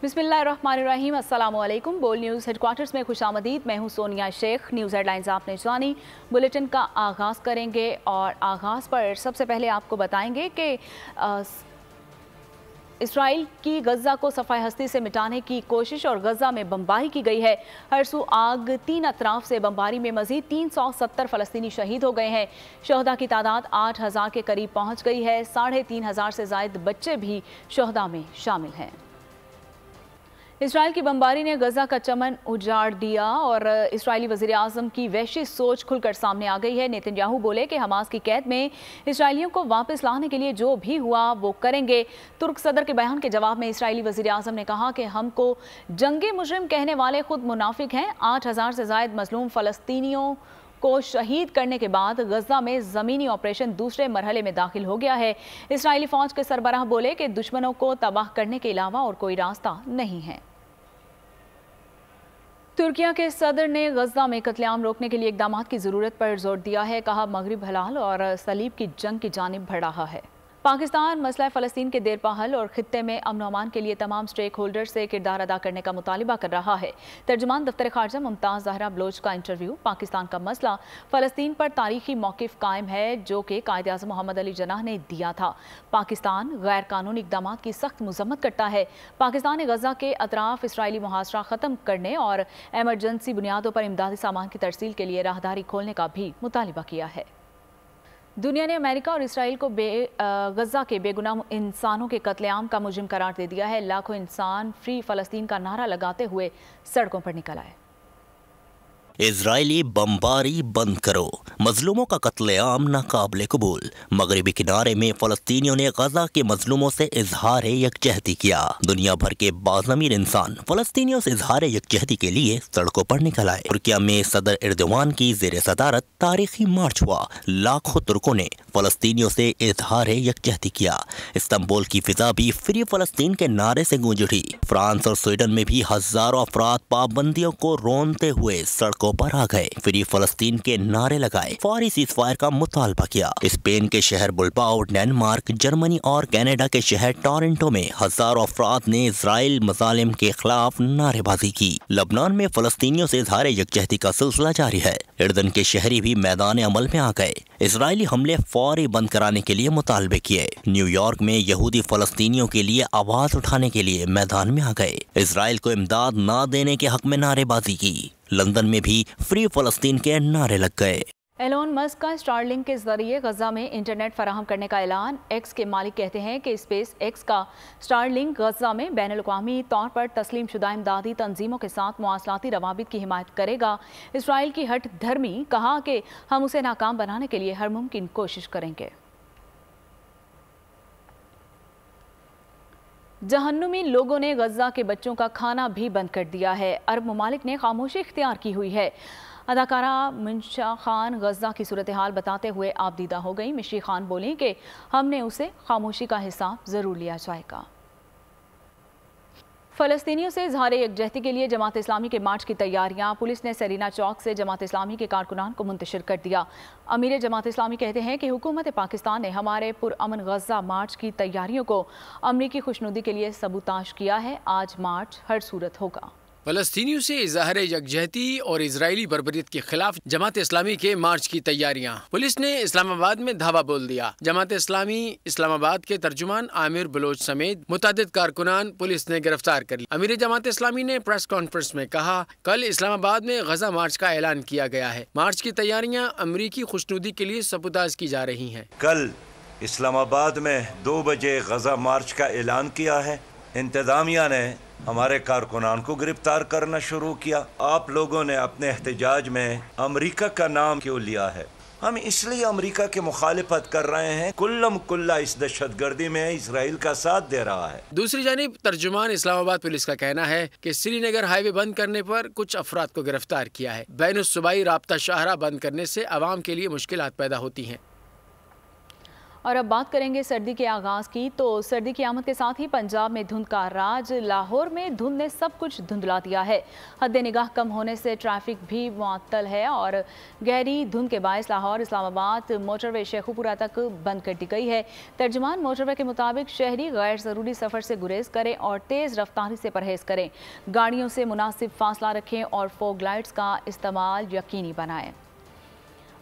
बिस्मिल्लाहिर्रहमानिर्रहीम, अस्सलाम वालेकुम। बोल न्यूज़ हेडक्वार्टर्स में खुशामदीद। मैं हूं सोनिया शेख। न्यूज़ हेडलाइंस आपने जानी। बुलेटिन का आगाज़ करेंगे और आगाज़ पर सबसे पहले आपको बताएंगे कि इसराइल की गज़ा को सफ़ाई हस्ती से मिटाने की कोशिश और गज़ा में बमबारी की गई है। हर सू आग, 3 अतराफ से बमबारी में मज़ीद 370 फ़लस्तीनी शहीद हो गए हैं। शहदा की तादाद 8000 के करीब पहुँच गई है। 3500 से ज़ायद बच्चे भी शहदा में शामिल हैं। इसराइल की बमबारी ने गजा का चमन उजाड़ दिया और इसराइली वज़ीर आज़म की वहशी सोच खुलकर सामने आ गई है। नेतन्याहू बोले कि हमास की कैद में इसराइलियों को वापस लाने के लिए जो भी हुआ वो करेंगे। तुर्क सदर के बयान के जवाब में इसराइली वज़ीर आज़म ने कहा कि हमको जंगी मुजरिम कहने वाले खुद मुनाफिक हैं। 8000 से ज़ायद मजलूम फ़लस्तीनियों को शहीद करने के बाद गजा में ज़मीनी ऑपरेशन दूसरे मरहले में दाखिल हो गया है। इसराइली फ़ौज के सरबराह बोले कि दुश्मनों को तबाह करने के अलावा और कोई रास्ता नहीं है। तुर्किया के सदर ने गजा में कत्लेआम रोकने के लिए इक़दामात की ज़रूरत पर जोर दिया है। कहा, मगरिब हलाल और सलीब की जंग की जानिब बढ़ रहा है। पाकिस्तान मसला फ़लस्तीन के देरपा हल और ख़ित्ते में अमन अमान के लिए तमाम स्टेक होल्डर से किरदार अदा करने का मुतालिबा कर रहा है। तर्जुमान दफ्तर ख़ारजा मुमताज़ ज़हरा बलोच का इंटरव्यू। पाकिस्तान का मसला फ़लस्तीन पर तारीखी मौक़िफ़ कायम है जो कि कायद-ए-आज़म मोहम्मद अली जनाह ने दिया था। पाकिस्तान गैर कानूनी इक़दामात की सख्त मज़म्मत करता है। पाकिस्तान ने गज़ा के अतराफ़ इसराइली मुहासरा ख़त्म करने और एमरजेंसी बुनियादों पर इमदादी सामान की तरसील के लिए राहदारी खोलने का भी मुतालिबा किया है। दुनिया ने अमेरिका और इसराइल को गज़ा के बेगुनाह इंसानों के कत्लेआम का मुजरिम करार दे दिया है। लाखों इंसान फ्री फ़लस्तीन का नारा लगाते हुए सड़कों पर निकल आए। इजरायली बमबारी बंद करो, मजलूमों का कत्लेआम नाकाबिले कबूल। मगरबी किनारे में फ़लस्तीनियों ने गजा के मजलूमों से इजहार यकजहती किया। दुनिया भर के बाज़मीर इंसान फ़लस्तीनियों से इजहार यकजहती के लिए सड़कों पर निकल आए। तुर्किया में सदर एर्दोगान की ज़ेर सदारत तारीखी मार्च हुआ। लाखों तुर्कों ने फ़लस्तीनियों से इजहार यकजहती किया। इस्तांबुल की फिजा भी फ्री फ़लस्तीन के नारे से गूंज उठी। फ्रांस और स्वीडन में भी हजारों अफराद पाबंदियों को रोनते हुए सड़कों पर आ गए। फ्री फ़लस्तीन के नारे लगाए, फौरी सीज़फायर का मुतालबा किया। स्पेन के शहर बिल्बाओ, डेनमार्क, जर्मनी और कनाडा के शहर टोरंटो में हजारों अफराद ने इजराइल मज़ालिम के खिलाफ नारेबाजी की। लबनान में फ़लस्तीनियों से इजहार यकजहती का सिलसिला जारी है। उर्दन के शहरी भी मैदान अमल में आ गए। इजरायली हमले फौरी बंद कराने के लिए मुतालबे किए। न्यूयॉर्क में यहूदी फ़लस्तीनियों के लिए आवाज उठाने के लिए मैदान में आ गए। इजराइल को इमदाद न देने के हक में नारेबाजी की। लंदन में भी फ्री फ़लस्तीन के नारे लग गए। एलोन मस्क का स्टारलिंक के जरिए गजा में इंटरनेट फराहम करने का ऐलान। एक्स के मालिक कहते हैं कि स्पेस एक्स का स्टारलिंक गजा में बैनुल-अक़वामी तौर पर तस्लीम शुदा इमदादी तंजीमों के साथ मवासलाती रवाबित की हिमायत करेगा। इसराइल की हट धर्मी कहा कि हम उसे नाकाम बनाने के लिए हर मुमकिन कोशिश करेंगे। जहन्नुमी लोगों ने गजा के बच्चों का खाना भी बंद कर दिया है। अरब ममालिक ने खामोशी इख्तियार की हुई है। अदाकारा मिशा खान गजा की सूरत हाल बताते हुए आपदीदा हो गई। मिशी खान बोली कि हमने उसे खामोशी का हिसाब ज़रूर लिया जाएगा। फ़लस्तीनियों से इजहार यकजहती के लिए जमात इस्लामी के मार्च की तैयारियां। पुलिस ने सरीना चौक से जमात इस्लामी के कारकुनान को मुंतशिर कर दिया। अमीर जमात इस्लामी कहते हैं कि हुकूमत पाकिस्तान ने हमारे पुरअमन गजा मार्च की तैयारियों को अमरीकी खुशनुदी के लिए सबूताश किया है। आज मार्च हर सूरत होगा। फ़लस्तीनियों से इज़हार यकजहती और इजरायली बर्बरियत के खिलाफ जमात इस्लामी के मार्च की तैयारियां। पुलिस ने इस्लामाबाद में धावा बोल दिया। जमात इस्लामी इस्लामाबाद के तर्जुमान आमिर बलोच समेत मुतादिद कारकुनान पुलिस ने गिरफ्तार कर लिया। अमीर जमात इस्लामी ने प्रेस कॉन्फ्रेंस में कहा, कल इस्लामाबाद में गजा मार्च का ऐलान किया गया है। मार्च की तैयारियां अमरीकी खुशनुदी के लिए सबूताज की जा रही हैं। कल इस्लामाबाद में 2 बजे गजा मार्च का ऐलान किया है। इंतजामिया ने हमारे कारकुनान को गिरफ्तार करना शुरू किया। आप लोगों ने अपने एहतजाज में अमेरिका का नाम क्यों लिया है? हम इसलिए अमेरिका की मुखालिफत कर रहे हैं। कुल्लम कुल्ला इस दहशतगर्दी में इसराइल का साथ दे रहा है। दूसरी जानिब तर्जुमान इस्लामाबाद पुलिस का कहना है कि श्रीनगर हाईवे बंद करने पर कुछ अफराद को गिरफ्तार किया है। बैनुस सूबाई राब्ता शाहरा बंद करने से आवाम के लिए मुश्किलात पैदा होती हैं। और अब बात करेंगे सर्दी के आगाज़ की। तो सर्दी की आमद के साथ ही पंजाब में धुंध का राज। लाहौर में धुंध ने सब कुछ धुंधला दिया है। हद निगाह कम होने से ट्रैफिक भी मुअत्तल है और गहरी धुंध के बायस लाहौर इस्लामाबाद मोटरवे शेखुपुरा तक बंद कर दी गई है। तर्जुमान मोटरवे के मुताबिक शहरी गैर ज़रूरी सफ़र से गुरेज करें और तेज़ रफ्तारी से परहेज़ करें। गाड़ियों से मुनासिब फासला रखें और फोग लाइट्स का इस्तेमाल यकीनी बनाएं।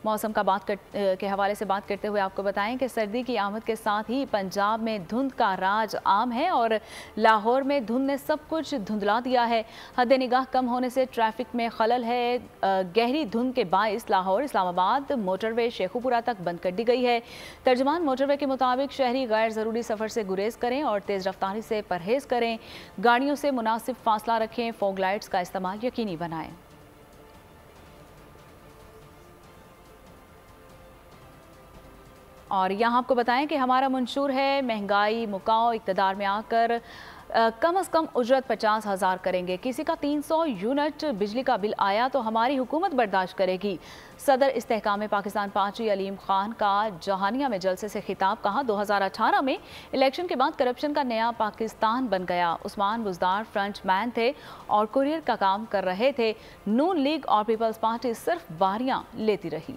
मौसम के हवाले से बात करते हुए आपको बताएं कि सर्दी की आमद के साथ ही पंजाब में धुंध का राज आम है और लाहौर में धुंध ने सब कुछ धुंधला दिया है। हद निगाह कम होने से ट्रैफिक में खलल है। गहरी धुंध के बायस लाहौर इस्लामाबाद मोटरवे शेखुपुरा तक बंद कर दी गई है। तर्जुमान मोटरवे के मुताबिक शहरी गैर ज़रूरी सफ़र से गुरेज करें और तेज़ रफ्तारी से परहेज़ करें। गाड़ियों से मुनासिब फासला रखें। फोग लाइट्स का इस्तेमाल यकीनी बनाएं। और यहाँ आपको बताएं कि हमारा मंशूर है महंगाई मुकाओ इक़्तिदार में आकर कम अज़ कम उजरत 50,000 करेंगे। किसी का 300 यूनिट बिजली का बिल आया तो हमारी हुकूमत बर्दाश्त करेगी। सदर इस्तेहकाम पाकिस्तान पाची अलीम खान का जहानिया में जलसे से खिताब। कहा 2018 में इलेक्शन के बाद करप्शन का नया पाकिस्तान बन गया। उस्मान बुज़दार फ्रंट मैन थे और कुरियर का काम कर रहे थे। नून लीग और पीपल्स पार्टी सिर्फ बारियां लेती रही।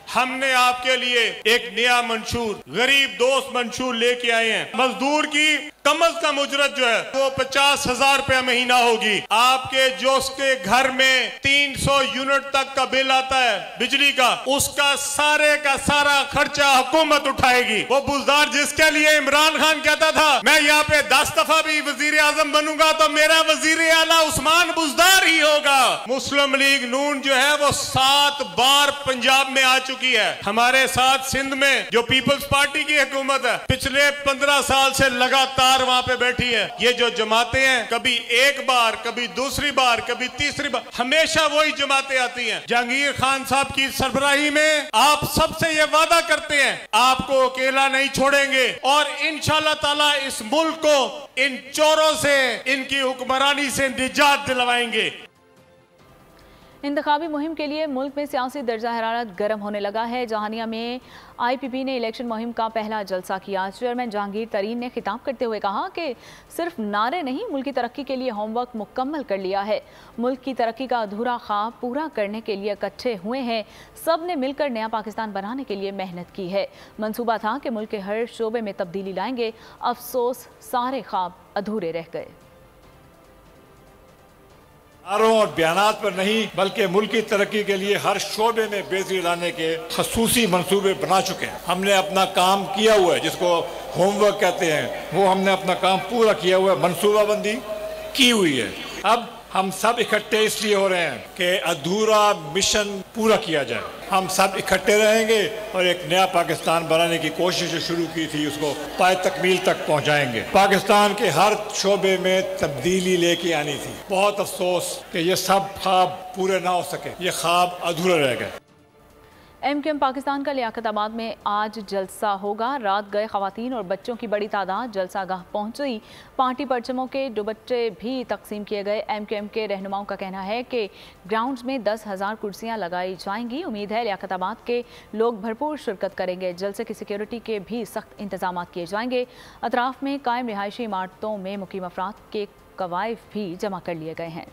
हमने आपके लिए एक नया मंशूर गरीब दोस्त मंशूर लेके आए हैं। मजदूर की कम अज कम उजरत जो है वो 50,000 रुपया महीना होगी। आपके जो उसके घर में 300 यूनिट तक का बिल आता है बिजली का, उसका सारे का सारा खर्चा हुकूमत उठाएगी। वो बुज़दार जिसके लिए इमरान खान कहता था मैं यहाँ पे 10 दफा भी वजीर आजम बनूंगा तो मेरा वजीर आला उस्मान बुज़दार ही होगा। मुस्लिम लीग नून जो है वो 7 बार पंजाब में आ चुकी है। हमारे साथ सिंध में जो पीपल्स पार्टी की हुकूमत है पिछले 15 साल से लगातार वहां पे बैठी है। ये जो जमातें हैं कभी एक बार कभी दूसरी बार कभी तीसरी बार हमेशा वही जमातें आती हैं। जहांगीर खान साहब की सरबराही में आप सबसे ये वादा करते हैं आपको अकेला नहीं छोड़ेंगे और इंशाअल्लाह ताला इस मुल्क को इन चोरों से इनकी हुक्मरानी से निजात दिलवाएंगे। इंतखाबी मुहिम के लिए मुल्क में सियासी दर्जा हरारत गर्म होने लगा है। जहानिया में IPP ने इलेक्शन मुहिम का पहला जलसा किया। चेयरमैन जहांगीर तरीन ने खिताब करते हुए कहा कि सिर्फ नारे नहीं मुल्क की तरक्की के लिए होमवर्क मुकम्मल कर लिया है। मुल्क की तरक्की का अधूरा ख्वाब पूरा करने के लिए इकट्ठे हुए हैं। सब ने मिलकर नया पाकिस्तान बनाने के लिए मेहनत की है। मंसूबा था कि मुल्क के हर शोबे में तब्दीली लाएंगे। अफसोस सारे ख्वाब अधूरे रह गए। नारों और बयानात पर नहीं बल्कि मुल्क की तरक्की के लिए हर शोबे में बेहतरी लाने के खसूसी मंसूबे बना चुके हैं। हमने अपना काम किया हुआ है जिसको होमवर्क कहते हैं, वो हमने अपना काम पूरा किया हुआ है, मंसूबाबंदी की हुई है। अब हम सब इकट्ठे इसलिए हो रहे हैं कि अधूरा मिशन पूरा किया जाए। हम सब इकट्ठे रहेंगे और एक नया पाकिस्तान बनाने की कोशिश जो शुरू की थी उसको पाए तकमील तक पहुंचाएंगे। पाकिस्तान के हर शोबे में तब्दीली लेके आनी थी। बहुत अफसोस कि ये सब ख्वाब पूरे ना हो सके, ये ख्वाब अधूरे रह गए। MQM पाकिस्तान का लियाकताबाद में आज जलसा होगा। रात गए खवातीन और बच्चों की बड़ी तादाद जलसा गाह पहुंची। पार्टी परचमों के दुपट्टे भी तकसीम किए गए। MQM के रहनुमाओं का कहना है कि ग्राउंड्स में 10,000 कुर्सियां लगाई जाएंगी। उम्मीद है लियाकताबाद के लोग भरपूर शिरकत करेंगे। जलसे की सिक्योरिटी के भी सख्त इंतजाम किए जाएंगे। अतराफ में कायम रिहायशी इमारतों में मुकीम अफराद के कवायफ भी जमा कर लिए गए हैं।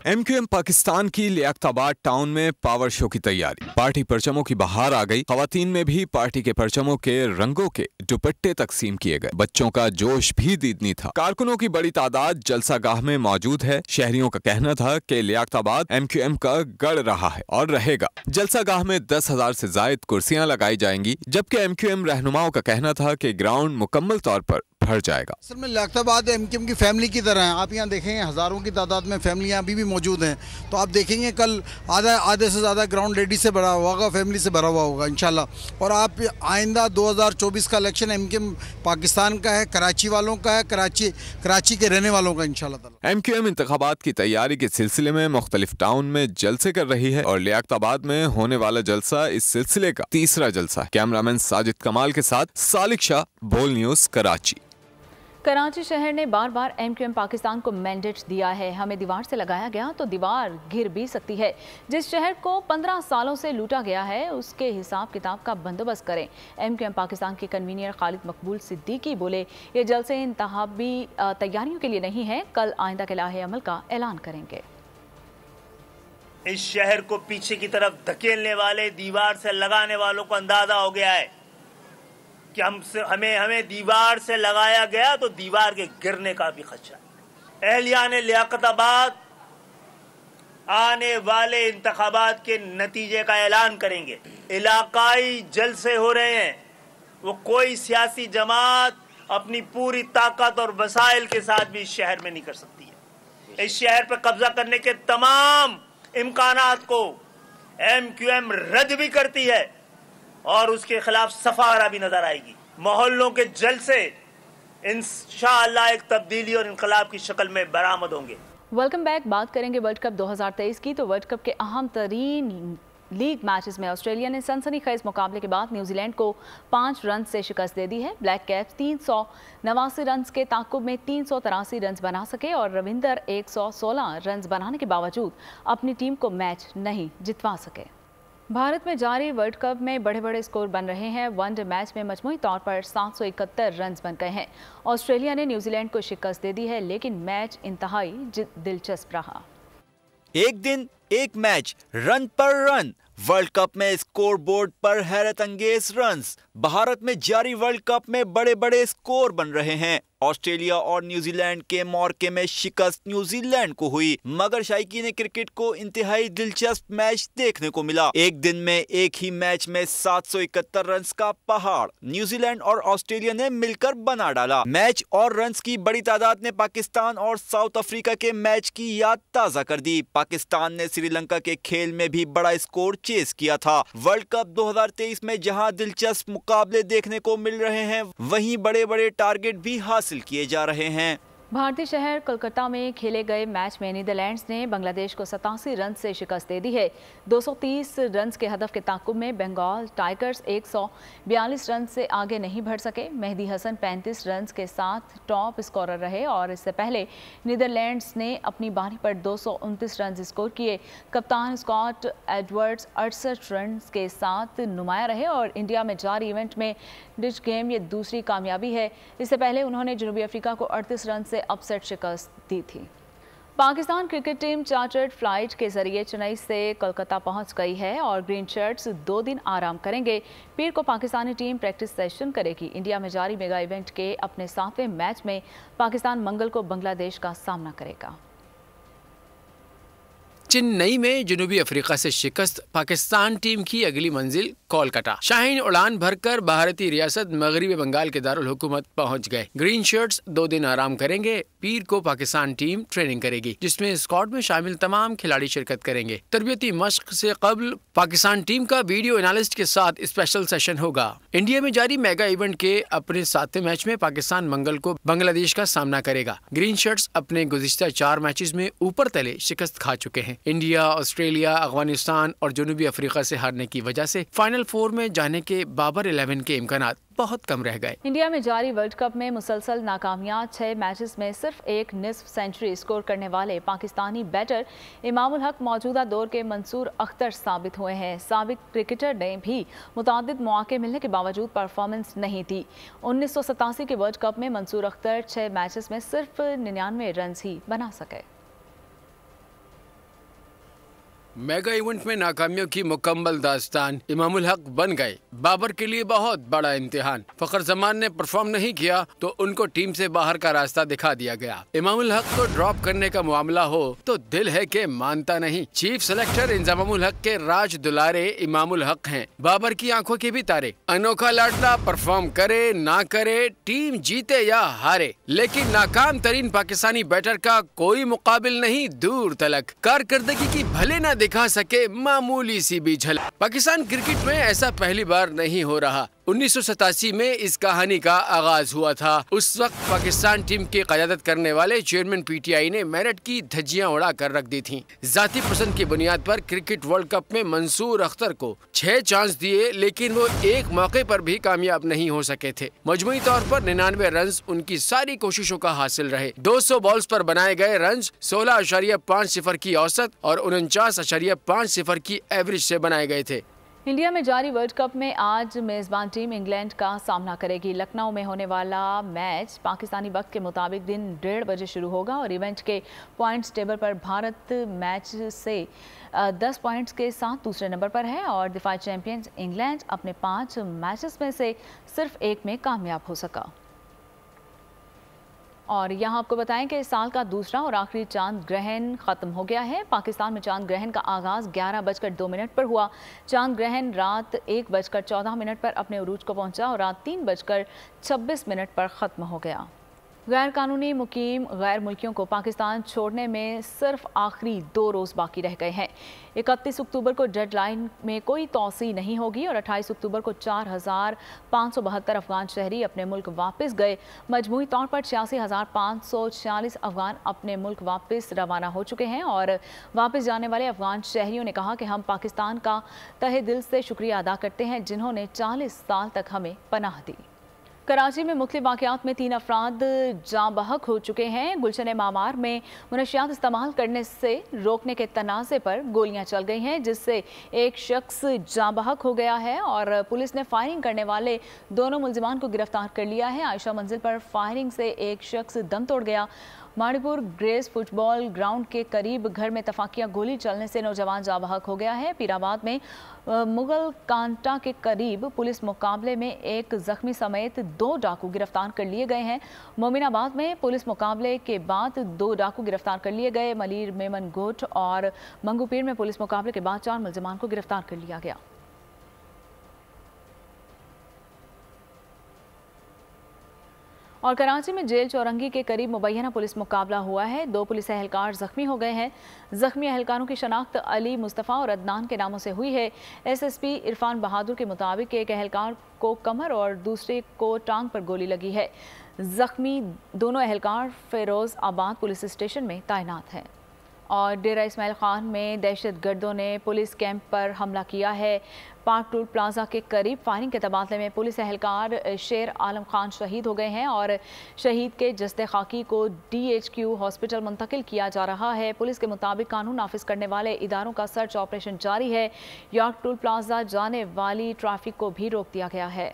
MQM पाकिस्तान की लियाकताबाद टाउन में पावर शो की तैयारी। पार्टी परचमों की बहार आ गई। खवातीन में भी पार्टी के परचमों के रंगों के दुपट्टे तकसीम किए गए। बच्चों का जोश भी दीदनी था। कारकुनों की बड़ी तादाद जलसागाह में मौजूद है। शहरियों का कहना था कि लियाकताबाद MQM का गढ़ रहा है और रहेगा। जलसागाह में 10,000 से जायद कुर्सियां लगाई जाएंगी, जबकि MQM रहनुमाओं का कहना था कि ग्राउंड मुकम्मल तौर पर भर जाएगा। असल में लियाकताबाद MQM की फैमिली की तरह है। आप यहाँ देखेंगे हज़ारों की तादाद में फैमिलियाँ अभी भी मौजूद हैं। तो आप देखेंगे कल आधे से ज़्यादा ग्राउंड लेडी से भरा हुआ होगा, फैमिली से भरा हुआ होगा इंशाल्लाह। और आप आइंदा 2024 का इलेक्शन MQM पाकिस्तान का है, कराची वालों का है, कराची के रहने वालों का इंशाल्लाह। MQM इंतखाबात की तैयारी के सिलसिले में मुख्तलिफ टाउन में जलसे कर रही है और लियाकताबाद में होने वाला जलसा इस सिलसिले का तीसरा जलसा है। कैमरामैन साजिद कमाल के साथ सालिक शाह, बोल न्यूज़, कराची। कराची शहर ने बार बार MQM पाकिस्तान को मैंडेट दिया है, हमें दीवार से लगाया गया तो दीवार गिर भी सकती है। जिस शहर को 15 सालों से लूटा गया है उसके हिसाब किताब का बंदोबस्त करें। MQM पाकिस्तान के कन्वीनर खालिद मकबूल सिद्दीकी बोले, ये जलसे इंतखाबी तैयारियों के लिए नहीं है, कल आइंदा के लाहे अमल का ऐलान करेंगे। इस शहर को पीछे की तरफ धकेलने वाले, दीवार से लगाने वालों को अंदाजा हो गया है कि हमें दीवार से लगाया गया तो दीवार के गिरने का भी खदशा है। अहलियान लियाकताबाद आने वाले इंतखाबात के नतीजे का ऐलान करेंगे। इलाकाई जलसे हो रहे हैं, वो कोई सियासी जमात अपनी पूरी ताकत और वसाइल के साथ भी इस शहर में नहीं कर सकती है। इस शहर पर कब्जा करने के तमाम इम्कानात को MQM रद्द भी करती है और उसके खिलाफ सफारा भी नजर आएगी। मोहल्लों के जलसे इंशाअल्लाह एक तब्दीली और इनकलाब की शक्ल में बरामद होंगे। Welcome back. बात करेंगे वर्ल्ड कप 2023 की। तो वर्ल्ड कप के अहम तरीन लीग मैचेस में ऑस्ट्रेलिया ने सनसनीखेज मुकाबले के बाद न्यूजीलैंड को 5 रन से शिकस्त दे दी है। ब्लैक कैप्स 389 रन के ताकुब में 383 रन बना सके और रविंदर 116 रन बनाने के बावजूद अपनी टीम को मैच नहीं जितवा सके। भारत में जारी वर्ल्ड कप में बड़े बड़े स्कोर बन रहे हैं। वनडे मैच में मजमूई तौर पर 771 रन बन गए हैं। ऑस्ट्रेलिया ने न्यूजीलैंड को शिकस्त दे दी है, लेकिन मैच इंतहाई दिलचस्प रहा। एक दिन एक मैच, रन पर रन, वर्ल्ड कप में स्कोर बोर्ड पर हैरत अंगेज रन्स। भारत में जारी वर्ल्ड कप में बड़े बड़े स्कोर बन रहे हैं। ऑस्ट्रेलिया और न्यूजीलैंड के मौके में शिकस्त न्यूजीलैंड को हुई, मगर शायकीन क्रिकेट को इंतहाई दिलचस्प मैच देखने को मिला। एक दिन में एक ही मैच में 771 रन का पहाड़ न्यूजीलैंड और ऑस्ट्रेलिया ने मिलकर बना डाला। मैच और रन की बड़ी तादाद ने पाकिस्तान और साउथ अफ्रीका के मैच की याद ताजा कर दी। पाकिस्तान ने श्रीलंका के खेल में भी बड़ा स्कोर चेस किया था। वर्ल्ड कप 2023 में जहां दिलचस्प मुकाबले देखने को मिल रहे हैं, वहीं बड़े बड़े टारगेट भी हासिल किए जा रहे हैं। भारतीय शहर कोलकाता में खेले गए मैच में नीदरलैंड्स ने बांग्लादेश को 87 रन से शिकस्त दे दी है। 230 रन के हदफ के ताकुब में बंगाल टाइगर्स 142 रन से आगे नहीं बढ़ सके। मेहदी हसन 35 रन के साथ टॉप स्कोरर रहे और इससे पहले नीदरलैंड्स ने अपनी बारी पर 229 रन स्कोर किए। कप्तान स्कॉट एडवर्ड्स 68 रन के साथ नुमाया रहे और इंडिया में जारी इवेंट में डिच गेम ये दूसरी कामयाबी है। इससे पहले उन्होंने जनूबी अफ्रीका को 38 रन से अपसेट शिकस्त दी थी। Pakistan cricket team chartered flight के जरिए चेन्नई से कोलकाता पहुंच गई है और ग्रीन शर्ट्स 2 दिन आराम करेंगे। पीर को पाकिस्तानी टीम प्रैक्टिस सेशन करेगी। इंडिया में जारी मेगा इवेंट के अपने 7वें मैच में पाकिस्तान मंगल को बांग्लादेश का सामना करेगा। चेन्नई में जनूबी अफ्रीका से शिकस्त पाकिस्तान टीम की अगली मंजिल कोलकाता। शाहीन उड़ान भरकर भारतीय रियासत मगरबी बंगाल के दारुल हुकूमत पहुंच गए। ग्रीन शर्ट्स 2 दिन आराम करेंगे। पीर को पाकिस्तान टीम ट्रेनिंग करेगी, जिसमें स्क्वाड में शामिल तमाम खिलाड़ी शिरकत करेंगे। तरबियती मश्क से कबल पाकिस्तान टीम का वीडियो एनालिस्ट के साथ स्पेशल सेशन होगा। इंडिया में जारी मेगा इवेंट के अपने 7वें मैच में पाकिस्तान मंगल को बांग्लादेश का सामना करेगा। ग्रीन शर्ट्स अपने गुज़िश्ता 4 मैचेस में ऊपर तले शिकस्त खा चुके हैं। इंडिया, ऑस्ट्रेलिया, अफगानिस्तान और जनूबी अफ्रीका से हारने की वजह से फाइनल 4 में जाने के बाबर 11 के इम्कानात बहुत कम रह गए। इंडिया में जारी वर्ल्ड कप में मुसलसल नाकामियां 6 मैचेस में सिर्फ एक निस्फ सेंचुरी स्कोर करने वाले पाकिस्तानी बैटर इमामुल हक मौजूदा दौर के मंसूर अख्तर साबित हुए हैं। साबिक क्रिकेटर ने भी मुतादिद मौके मिलने के बावजूद परफॉर्मेंस नहीं दी। 1987 के वर्ल्ड कप में मंसूर अख्तर 6 मैचेस में सिर्फ 99 रन ही बना सके। मेगा इवेंट में नाकामियों की मुकम्मल दास्तान इमामुल हक बन गए। बाबर के लिए बहुत बड़ा इम्तिहान। फखर जमान ने परफॉर्म नहीं किया तो उनको टीम से बाहर का रास्ता दिखा दिया गया। इमामुल हक को ड्रॉप करने का मामला हो तो दिल है कि मानता नहीं। चीफ सेलेक्टर इंजामुल हक के राज दुलारे इमामुल हक हैं, बाबर की आंखों के भी तारे। अनोखा लाडला परफॉर्म करे ना करे, टीम जीते या हारे, लेकिन नाकाम तरीन पाकिस्तानी बैटर का कोई मुकाबिल नहीं दूर तलक। कारकर्दगी की भले न दिखा सके मामूली सी भी झलक। पाकिस्तान क्रिकेट में ऐसा पहली बार नहीं हो रहा। 1987 में इस कहानी का आगाज हुआ था। उस वक्त पाकिस्तान टीम की क़यादत करने वाले चेयरमैन पीटीआई ने मेरिट की धज्जियां उड़ा कर रख दी थीं। जाती पसंद की बुनियाद पर क्रिकेट वर्ल्ड कप में मंसूर अख्तर को 6 चांस दिए, लेकिन वो एक मौके पर भी कामयाब नहीं हो सके थे। मजमूई तौर पर 99 रन उनकी सारी कोशिशों का हासिल रहे। 200 बॉल्स पर बनाए गए रन 16.50 की औसत और 49.50 की एवरेज से बनाए गए थे। इंडिया में जारी वर्ल्ड कप में आज मेज़बान टीम इंग्लैंड का सामना करेगी। लखनऊ में होने वाला मैच पाकिस्तानी वक्त के मुताबिक दिन 1:30 बजे शुरू होगा और इवेंट के पॉइंट्स टेबल पर भारत मैच से 10 पॉइंट्स के साथ दूसरे नंबर पर है और दिफाई चैंपियन इंग्लैंड अपने 5 मैचेस में से सिर्फ 1 में कामयाब हो सका। और यहाँ आपको बताएं कि इस साल का दूसरा और आखिरी चांद ग्रहण खत्म हो गया है। पाकिस्तान में चांद ग्रहण का आगाज 11:02 पर हुआ। चांद ग्रहण रात 1:14 पर अपने उरूज को पहुंचा और रात 3:26 पर ख़त्म हो गया। गैर कानूनी मुकीम गैर मुल्कियों को पाकिस्तान छोड़ने में सिर्फ आखिरी 2 रोज़ बाकी रह गए हैं। 31 अक्टूबर को डेडलाइन में कोई तौसी नहीं होगी और 28 अक्टूबर को 4,572 अफगान शहरी अपने मुल्क वापस गए। मजमूई तौर पर 86,546 अफगान अपने मुल्क वापस रवाना हो चुके हैं और वापस जाने वाले अफगान शहरियों ने कहा कि हम पाकिस्तान का तहे दिल से शुक्रिया अदा करते हैं जिन्होंने 40 साल तक हमें पनाह दी। कराची में मुख्तलिफ वाक़यात में 3 अफराद जाँ बहक हो चुके हैं। गुलशन मामार में मुनशियात इस्तेमाल करने से रोकने के तनाज़े पर गोलियां चल गई हैं जिससे एक शख्स जाँ बहक हो गया है और पुलिस ने फायरिंग करने वाले दोनों मुलजिमान को गिरफ्तार कर लिया है। आयशा मंजिल पर फायरिंग से एक शख्स दम तोड़ गया। माड़ीपुर ग्रेस फुटबॉल ग्राउंड के करीब घर में तफाकिया गोली चलने से नौजवान जाँ बहक हो गया है। पीराबाद में मुगल कांटा के करीब पुलिस मुकाबले में एक जख्मी समेत 2 डाकू गिरफ्तार कर लिए गए हैं। मोमिनाबाद में पुलिस मुकाबले के बाद 2 डाकू गिरफ्तार कर लिए गए। मलीर मेमन गोट और मंगूपीर में पुलिस मुकाबले के बाद 4 मुलजिमान को गिरफ्तार कर लिया गया। और कराची में जेल चौरंगी के करीब मुबैना पुलिस मुकाबला हुआ है। 2 पुलिस एहलकार जख्मी हो गए हैं। जख्मी एहलकारों की शनाख्त अली, मुस्तफ़ा और अदनान के नामों से हुई है। SSP इरफान बहादुर के मुताबिक एक एहलकार को कमर और दूसरे को टांग पर गोली लगी है। जख्मी दोनों एहलकार फिरोज आबाद पुलिस स्टेशन में तैनात हैं। और डेरा इस्माइल खान में दहशतगर्दों ने पुलिस कैंप पर हमला किया है। पार्क टूर प्लाजा के करीब फायरिंग के तबादले में पुलिस एहलकार शेर आलम खान शहीद हो गए हैं और शहीद के जस्ते खाकी को DHQ हॉस्पिटल मुंतकिल किया जा रहा है। पुलिस के मुताबिक कानून नाफिज करने वाले इदारों का सर्च ऑपरेशन जारी है। यॉर्क टूर प्लाजा जाने वाली ट्रैफिक को भी रोक दिया गया है।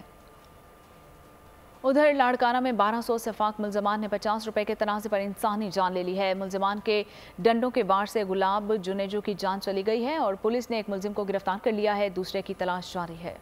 उधर लाड़काना में 1200 सफाक मुलजमान ने 50 रुपए के तनाज़े पर इंसानी जान ले ली है। मुलजमान के डंडों के वार से गुलाब जुनेजो की जान चली गई है और पुलिस ने एक मुलजिम को गिरफ्तार कर लिया है। दूसरे की तलाश जारी है।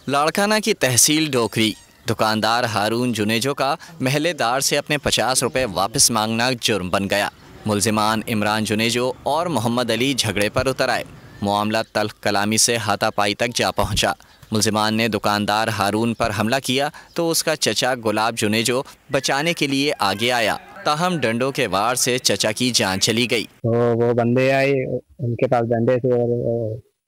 लाड़काना की तहसील डोकरी दुकानदार हारून जुनेजो का महल्लेदार से अपने 50 रुपए वापस मांगना जुर्म बन गया। मुलजिमान इमरान जुनेजो और मोहम्मद अली झगड़े पर उतर आए। मामला तल्ख कलामी से हाथापाई तक जा पहुंचा। मुलजिमान ने दुकानदार हारून पर हमला किया तो उसका चचा गुलाब जुनेजो बचाने के लिए आगे आया, ताहम डंडों के वार से चचा की जान चली गई। तो वो बंदे आए, उनके पास डंडे थे और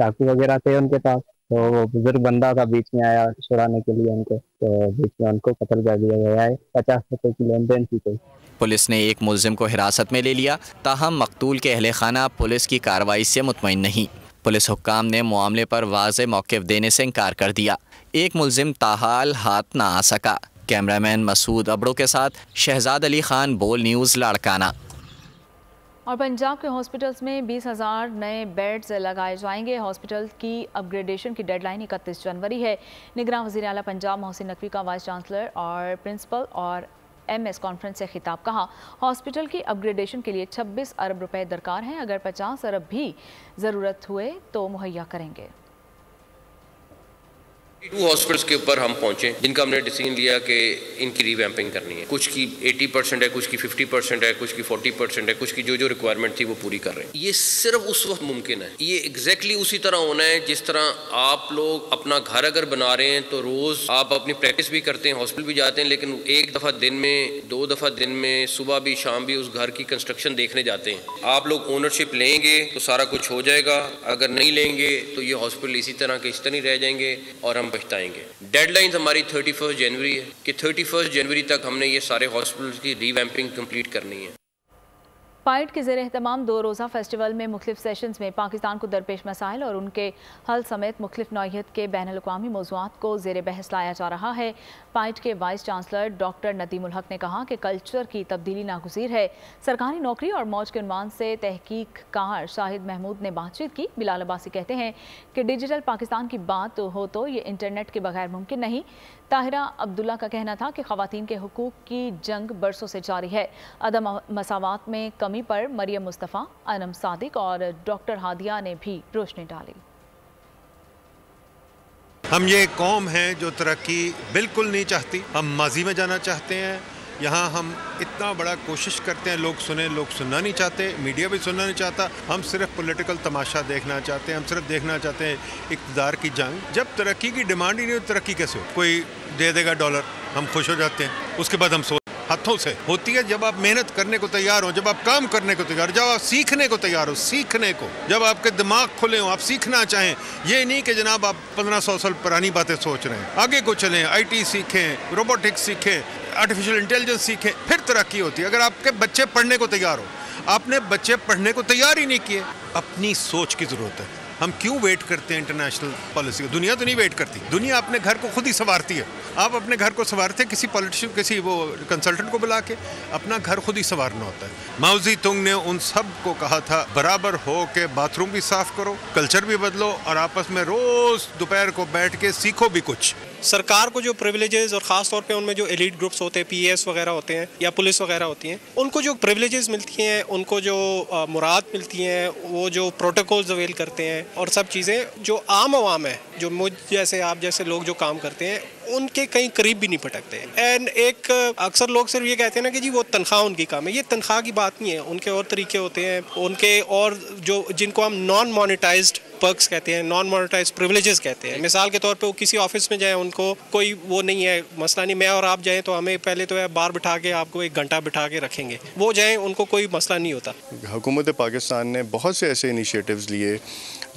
चाकू वगैरह थे उनके पास। तो वो बुजुर्ग बंदा था बीच में आया छुड़ाने के लिए उनको, तो बीच में उनको कत्ल कर दिया गया है। 50 रुपए की लेन देन थी। कोई पुलिस ने एक मुलजिम को हिरासत में ले लिया, ताहम मकतूल के अहले खाना पुलिस की कार्रवाई से मुतमईन नहीं। पुलिस हुक्काम ने मामले पर वाज़े मौक़िफ़ देने से इनकार कर दिया। एक मुलजिम ताहाल हाथ ना आ सका। कैमरामैन मसूद अबड़ो के साथ शहजाद अली खान, बोल न्यूज़, लाड़काना। और पंजाब के हॉस्पिटल्स में 20,000 नए बेड्स लगाए जाएंगे। हॉस्पिटल की अपग्रेडेशन की डेडलाइन 31 जनवरी है। निगरान वज़ीर आला पंजाब मोहसिन नकवी का वाइस चांसलर और प्रिंसिपल और MS कॉन्फ्रेंस से खिताब कहा, हॉस्पिटल की अपग्रेडेशन के लिए 26 अरब रुपए दरकार हैं। अगर 50 अरब भी ज़रूरत हुए तो मुहैया करेंगे। 2 हॉस्पिटल्स के ऊपर हम पहुंचे जिनका हमने डिसीजन लिया कि इनकी रीवैम्पिंग करनी है। कुछ की 80% है, कुछ की 50% है, कुछ की 40% है, कुछ की जो रिक्वायरमेंट थी वो पूरी कर रहे हैं। ये सिर्फ उस वक्त मुमकिन है, ये एग्जैक्टली उसी तरह होना है जिस तरह आप लोग अपना घर अगर बना रहे हैं तो रोज आप अपनी प्रैक्टिस भी करते हैं, हॉस्पिटल भी जाते हैं, लेकिन 1 दफ़ा दिन में, 2 दफ़ा दिन में, सुबह भी शाम भी उस घर की कंस्ट्रक्शन देखने जाते हैं। आप लोग ओनरशिप लेंगे तो सारा कुछ हो जाएगा, अगर नहीं लेंगे तो ये हॉस्पिटल इसी तरह के इस तरह रह जाएंगे और हम पछताएंगे। डेडलाइन हमारी 31 जनवरी है कि 31 जनवरी तक हमने ये सारे हॉस्पिटल्स की रीवैम्पिंग कंप्लीट करनी है। पाइट के ज़ेर एहतमाम 2 रोज़ा फेस्टिवल में मुख्तलिफ सेशंस में पाकिस्तान को दरपेश मसाइल और उनके हल समेत मुख्तलिफ नौइयत के बैनुल-अक़वामी मौज़ूआत को ज़ेर बहस लाया जा रहा है। पाइट के वाइस चांसलर डॉक्टर नदीमुल हक ने कहा कि कल्चर की तब्दीली नागुज़ीर है। सरकारी नौकरी और मौज के उन्वान से तहकीक कार शाहिद महमूद ने बातचीत की। बिलाल अब्बासी कहते हैं कि डिजिटल पाकिस्तान की बात हो तो ये इंटरनेट के बगैर मुमकिन नहीं। ताहिरा अब्दुल्ला का कहना था कि ख़वातीन के हुकूक की जंग बरसों से जारी है। अदम मसावात में कमी पर मरियम मुस्तफ़ा, अनम सादिक और डॉक्टर हादिया ने भी रोशनी डाली। हम ये कौम है जो तरक्की बिल्कुल नहीं चाहती, हम माजी में जाना चाहते हैं। यहाँ हम इतना बड़ा कोशिश करते हैं लोग सुने, लोग सुनना नहीं चाहते, मीडिया भी सुनना नहीं चाहता। हम सिर्फ पॉलिटिकल तमाशा देखना चाहते हैं, हम सिर्फ देखना चाहते हैं इक़्तिदार की जंग। जब तरक्की की डिमांड ही नहीं हो, तरक्की कैसे हो? कोई दे देगा डॉलर, हम खुश हो जाते हैं, उसके बाद हम हाथों से होती है। जब आप मेहनत करने को तैयार हो, जब आप काम करने को तैयार, जब आप सीखने को तैयार हो, सीखने को, जब आपके दिमाग खुले हो, आप सीखना चाहें, ये नहीं कि जनाब आप 1500 साल पुरानी बातें सोच रहे हैं। आगे को चलें, IT सीखें, रोबोटिक्स सीखें, आर्टिफिशियल इंटेलिजेंस सीखें, फिर तरक्की होती है। अगर आपके बच्चे पढ़ने को तैयार हो, आपने बच्चे पढ़ने को तैयार ही नहीं किए, अपनी सोच की ज़रूरत है। हम क्यों वेट करते हैं इंटरनेशनल पॉलिसी को? दुनिया तो नहीं वेट करती, दुनिया अपने घर को खुद ही संवारती है। आप अपने घर को संवारते हैं किसी पॉलिटिशियन, किसी वो कंसल्टेंट को बुला के? अपना घर खुद ही संवारना होता है। माओ ज़ेडुंग ने उन सब को कहा था बराबर हो के बाथरूम भी साफ करो, कल्चर भी बदलो और आपस में रोज दोपहर को बैठ के सीखो भी कुछ। सरकार को जो प्रिविलेजेस और ख़ास तौर पे उनमें जो एलीट ग्रुप्स होते हैं, PAS वगैरह होते हैं या पुलिस वगैरह होती हैं, उनको जो प्रिविलेजेस मिलती हैं, उनको जो मुराद मिलती हैं, वो जो प्रोटोकॉल्स अवेल करते हैं और सब चीज़ें, जो आम आवाम है, जो मुझ जैसे आप जैसे लोग जो काम करते हैं, उनके कहीं करीब भी नहीं पटकते। एंड एक अक्सर लोग सिर्फ ये कहते हैं ना कि जी वो तनख्वाह उनकी काम है। ये तनख्वाह की बात नहीं है, उनके और तरीके होते हैं, उनके और जो जिनको हम नॉन मोनेटाइज्ड पर्क्स कहते हैं, नॉन मोनेटाइज प्रिविलेजेस कहते हैं। मिसाल के तौर पे वो किसी ऑफिस में जाए, उनको कोई वो नहीं है, मसला नहीं, मैं और आप जाएं तो हमें पहले तो बाहर बिठा के आपको 1 घंटा बिठा के रखेंगे, वो जाएं उनको कोई मसला नहीं होता। हुकूमत पाकिस्तान ने बहुत से ऐसे इनिशिएटिव्स लिए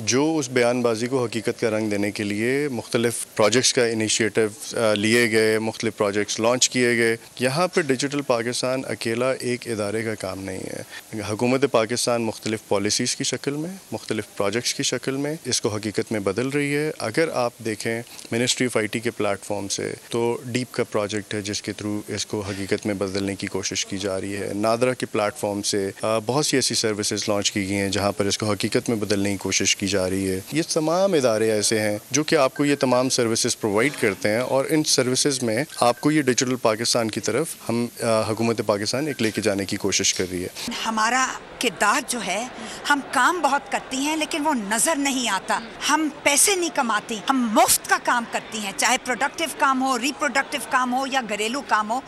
जो उस बयानबाजी को हकीकत का रंग देने के लिए मुख्तलिफ प्रोजेक्ट्स का इनिशिएटिव लिए गए, मुख्तलिफ प्रोजेक्ट्स लॉन्च किए गए। यहाँ पर डिजिटल पाकिस्तान अकेला एक इदारे का काम नहीं है। हुकूमत पाकिस्तान मुख्तलिफ पॉलिसीज़ की शक्ल में, मुख्तलिफ प्रोजेक्ट्स की शक्ल में इसको हकीकत में बदल रही है। अगर आप देखें मिनिस्ट्री ऑफ IT के प्लेटफॉर्म से तो डीप का प्रोजेक्ट है जिसके थ्रू इसको हकीकत में बदलने की कोशिश की जा रही है। नादरा के प्लेटफॉर्म से बहुत सी ऐसी सर्विसेज लॉन्च की गई हैं जहाँ पर इसको हकीकत में बदलने की कोशिश की जा रही है। ये तमाम इदारे ऐसे हैं जो कि आपको ये तमाम सर्विसेज प्रोवाइड करते हैं और इन सर्विसेज में आपको ये डिजिटल पाकिस्तान की तरफ हम हुकूमत पाकिस्तान एक लेके जाने की कोशिश कर रही है। हमारा किरदार जो है, हम काम बहुत करती हैं लेकिन वो नज़र नहीं आता। हम पैसे नहीं कमाती, हम मुफ्त का काम करती हैं, चाहे प्रोडक्टिव काम हो, रिप्रोडक्टिव काम हो या घरेलू काम हो।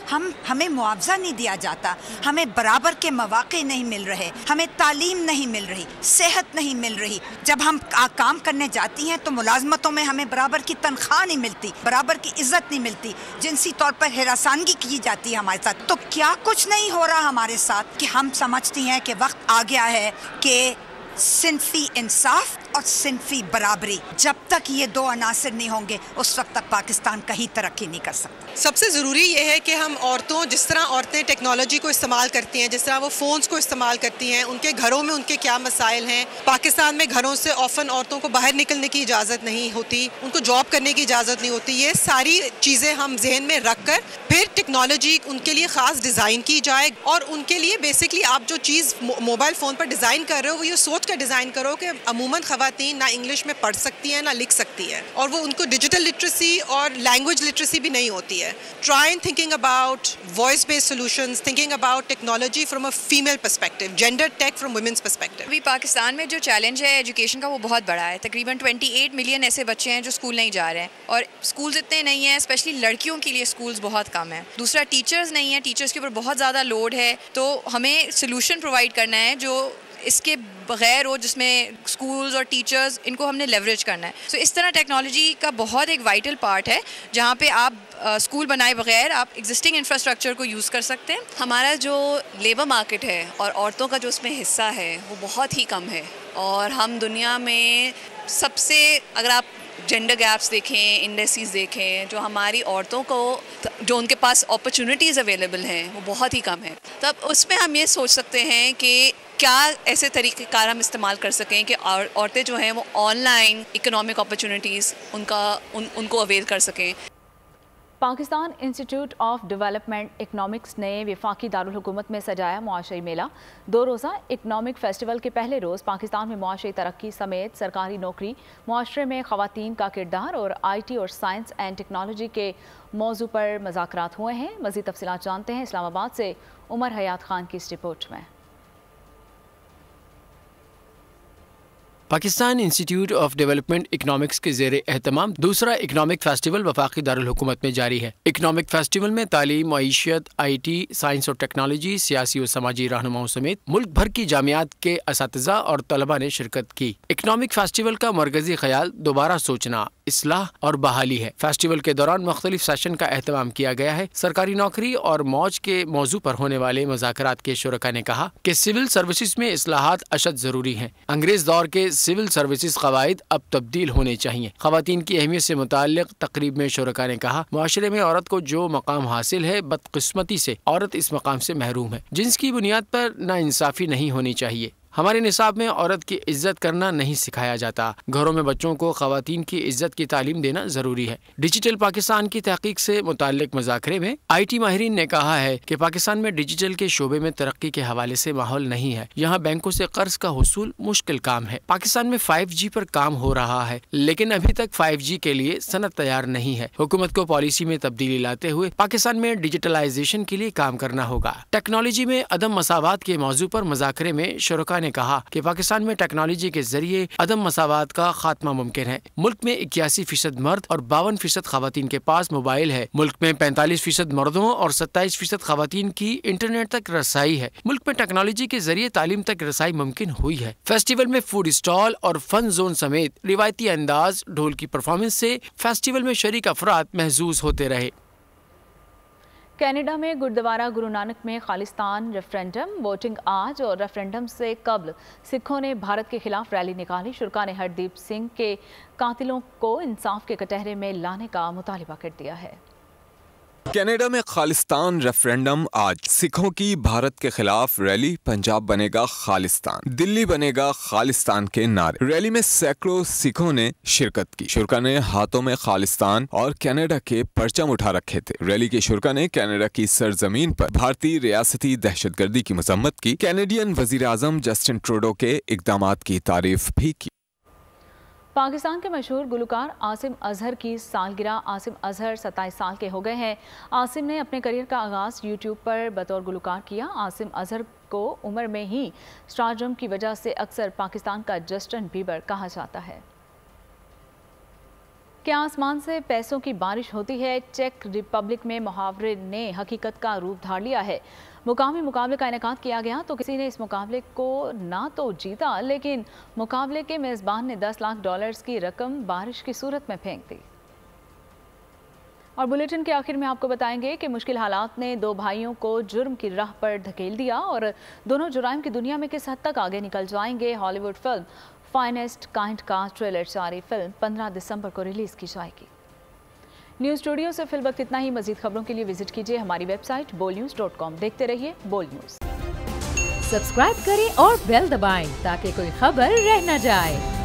हमें मुआवजा नहीं दिया जाता, हमें बराबर के मौके नहीं मिल रहे, हमें तालीम नहीं मिल रही, सेहत नहीं मिल रही। जब हम काम करने जाती हैं तो मुलाजमतों में हमें बराबर की तनख्वाह नहीं मिलती, बराबर की इज्जत नहीं मिलती, जिनसी तौर पर हिरासानगी की जाती है हमारे साथ। तो क्या कुछ नहीं हो रहा हमारे साथ कि हम समझती हैं कि वक्त आ गया है कि सिंफी इंसाफ और सिंफी बराबरी, जब तक ये 2 अनासर नहीं होंगे उस वक्त तक पाकिस्तान कहीं तरक्की नहीं कर सकता। सबसे ज़रूरी ये है कि हम औरतों, जिस तरह औरतें टेक्नोलॉजी को इस्तेमाल करती हैं, जिस तरह वो फ़ोन्स को इस्तेमाल करती हैं, उनके घरों में उनके क्या मसाइल हैं। पाकिस्तान में घरों से ऑफन औरतों को बाहर निकलने की इजाज़त नहीं होती, उनको जॉब करने की इजाज़त नहीं होती। ये सारी चीज़ें हम जहन में रख कर फिर टेक्नोलॉजी उनके लिए ख़ास डिज़ाइन की जाए और उनके लिए बेसिकली आप जो चीज़ मोबाइल फ़ोन पर डिज़ाइन कर रहे हो वो ये सोच कर डिज़ाइन करो कि अमूमन ख़वातीन ना इंग्लिश में पढ़ सकती हैं ना लिख सकती हैं, और वो उनको डिजिटल लिटरेसी और लैंग्वेज लिटरेसी भी नहीं होती है। Try and thinking about voice based solutions, thinking about technology from a female perspective, gender tech from women's perspective. अभी पाकिस्तान में जो चैलेंज है एजुकेशन का वो बहुत बड़ा है। तकरीबन 28 मिलियन ऐसे बच्चे हैं जो स्कूल नहीं जा रहे हैं, और स्कूल्स इतने नहीं हैं, स्पेशली लड़कियों के लिए स्कूल्स बहुत कम है। दूसरा, टीचर्स नहीं है, टीचर्स के ऊपर बहुत ज़्यादा लोड है। तो हमें सोल्यूशन प्रोवाइड करना है जो इसके बगैर हो, जिसमें स्कूल्स और टीचर्स इनको हमने लेवरेज करना है। तो इस तरह टेक्नोलॉजी का बहुत एक वाइटल पार्ट है जहाँ पे आप स्कूल बनाए बगैर आप एग्जिस्टिंग इंफ्रास्ट्रक्चर को यूज़ कर सकते हैं। हमारा जो लेबर मार्केट है और औरतों का जो उसमें हिस्सा है वो बहुत ही कम है, और हम दुनिया में सबसे, अगर आप जेंडर गैप्स देखें, इंडेक्सेस देखें, जो हमारी औरतों को जो उनके पास अपॉर्चुनिटीज़ अवेलेबल हैं वो बहुत ही कम है। तब उसमें हम ये सोच सकते हैं कि क्या ऐसे तरीक़ेकार हम इस्तेमाल कर सकें कि औरतें जो हैं वो ऑनलाइन इकोनॉमिक अपॉर्चुनिटीज़ उनको अवेल कर सकें। Pakistan institute of development economics ने वफाकी दारुल हुकूमत में सजाया मुआशरी मेला। 2 रोज़ा इकनॉमिक फेस्टिवल के पहले रोज़ पाकिस्तान में मुआशरी तरक्की समेत सरकारी नौकरी, मुआशरे में ख़वातीन का किरदार और IT और साइंस एंड टेक्नोलॉजी के मौजू पर मुज़ाकरात हुए हैं। मज़ीद तफसीलात जानते हैं इस्लामाबाद से उमर हयात खान की इस रिपोर्ट में। Pakistan institute of development economics के ज़ेरे एहतमाम दूसरा इकनॉमिक फेस्टिवल वफाकी दारुल हुकूमत में जारी है। इकनॉमिक फेस्टिवल में तालीम, मईशत, IT, साइंस और टेक्नोलॉजी, सियासी और समाजी रहनुमाओं समेत मुल्क भर की जामियात के असातिज़ा और तलबा ने शिरकत की। इकनॉमिक फेस्टिवल का मरकजी ख्याल दोबारा सोचना, इस्लाह और बहाली है। फेस्टिवल के दौरान मुख्तलिफ सेशन का एहतमाम किया गया है। सरकारी नौकरी और मौज के मौजू पर होने वाले मुज़ाकरात के शुरका ने कहा कि सिविल सर्विसेज में इस्लाहात अशद जरूरी हैं। अंग्रेज दौर के सिविल सर्विसेज कवायद अब तब्दील होने चाहिए। ख़वातीन की अहमियत से मुताल्लिक़ तकरीब में शुरका ने कहा, मुआशरे में औरत को जो मकाम हासिल है, बदकिस्मती से औरत इस मकाम से महरूम है, जिसकी बुनियाद पर नाइंसाफ़ी नहीं होनी चाहिए। हमारे निसाब में औरत की इज्जत करना नहीं सिखाया जाता। घरों में बच्चों को ख़वातीन की इज्जत की तालीम देना ज़रूरी है। डिजिटल पाकिस्तान की तहकीक से मुताल्लिक़ मुज़ाकरे में IT माहिरीन ने कहा है कि पाकिस्तान में डिजिटल के शोबे में तरक्की के हवाले से माहौल नहीं है। यहाँ बैंकों से कर्ज का हुसूल मुश्किल काम है। पाकिस्तान में 5G पर काम हो रहा है, लेकिन अभी तक 5G के लिए सनद तैयार नहीं है। हुकूमत को पॉलिसी में तब्दीली लाते हुए पाकिस्तान में डिजिटलाइजेशन के लिए काम करना होगा। टेक्नोलॉजी में अदम मसावात के मौजू पर मुज़ाकरे में शुरका ने कहा कि पाकिस्तान में टेक्नोलॉजी के जरिए अदम मसावात का खात्मा मुमकिन है। मुल्क में 81% मर्द और 52% खवातीन के पास मोबाइल है। मुल्क में 45% मर्दों और 27% खवातीन की इंटरनेट तक रसाई है। मुल्क में टेक्नोलॉजी के जरिए तालीम तक रसाई मुमकिन हुई है। फेस्टिवल में फूड स्टॉल और फन जोन समेत रिवायती अंदाज, ढोल की परफॉर्मेंस से फेस्टिवल में शरीक अफराद महसूस होते रहे। कनाडा में गुरुद्वारा गुरु नानक में खालिस्तान रेफरेंडम वोटिंग आज और रेफरेंडम से कबल सिखों ने भारत के खिलाफ रैली निकाली। शुरका ने हरदीप सिंह के कातिलों को इंसाफ के कटहरे में लाने का मुतालिबा कर दिया है। कनाडा में खालिस्तान रेफरेंडम आज, सिखों की भारत के खिलाफ रैली, पंजाब बनेगा खालिस्तान, दिल्ली बनेगा खालिस्तान के नारे। रैली में सैकड़ों सिखों ने शिरकत की। शुरका ने हाथों में खालिस्तान और कनाडा के परचम उठा रखे थे। रैली के शुरका ने कनाडा की सरजमीन पर भारतीय रियासती दहशतगर्दी की मजम्मत की। कैनेडियन वजीर आजम जस्टिन ट्रूडो के इकदामात की तारीफ भी की। पाकिस्तान के मशहूर गुलकार आसिम अजहर की सालगिरह। आसिम अजहर 27 साल के हो गए हैं। आसिम ने अपने करियर का आगाज़ यूट्यूब पर बतौर गुलकार किया। आसिम अजहर को उम्र में ही स्टारडम की वजह से अक्सर पाकिस्तान का जस्टिन बीबर कहा जाता है। क्या आसमान से पैसों की बारिश होती है? चेक रिपब्लिक में मुहावरे ने हकीकत का रूप धार लिया है। मुकामी मुकाबले का इनेकाद किया गया तो किसी ने इस मुकाबले को ना तो जीता, लेकिन मुकाबले के मेज़बान ने $10 लाख की रकम बारिश की सूरत में फेंक दी। और बुलेटिन के आखिर में आपको बताएंगे कि मुश्किल हालात ने 2 भाइयों को जुर्म की राह पर धकेल दिया और दोनों जुराइम की दुनिया में किस हद तक आगे निकल जाएंगे। हॉलीवुड फिल्म फाइनेस्ट काइंड का ट्रेलर जारी। फिल्म 15 दिसंबर को रिलीज की जाएगी। न्यूज़ स्टूडियो से फिल वक्त इतना ही। मजीद खबरों के लिए विजिट कीजिए हमारी वेबसाइट bolnews.com। देखते रहिए बोल न्यूज़। सब्सक्राइब करें और बेल दबाएं ताकि कोई खबर रह न जाए।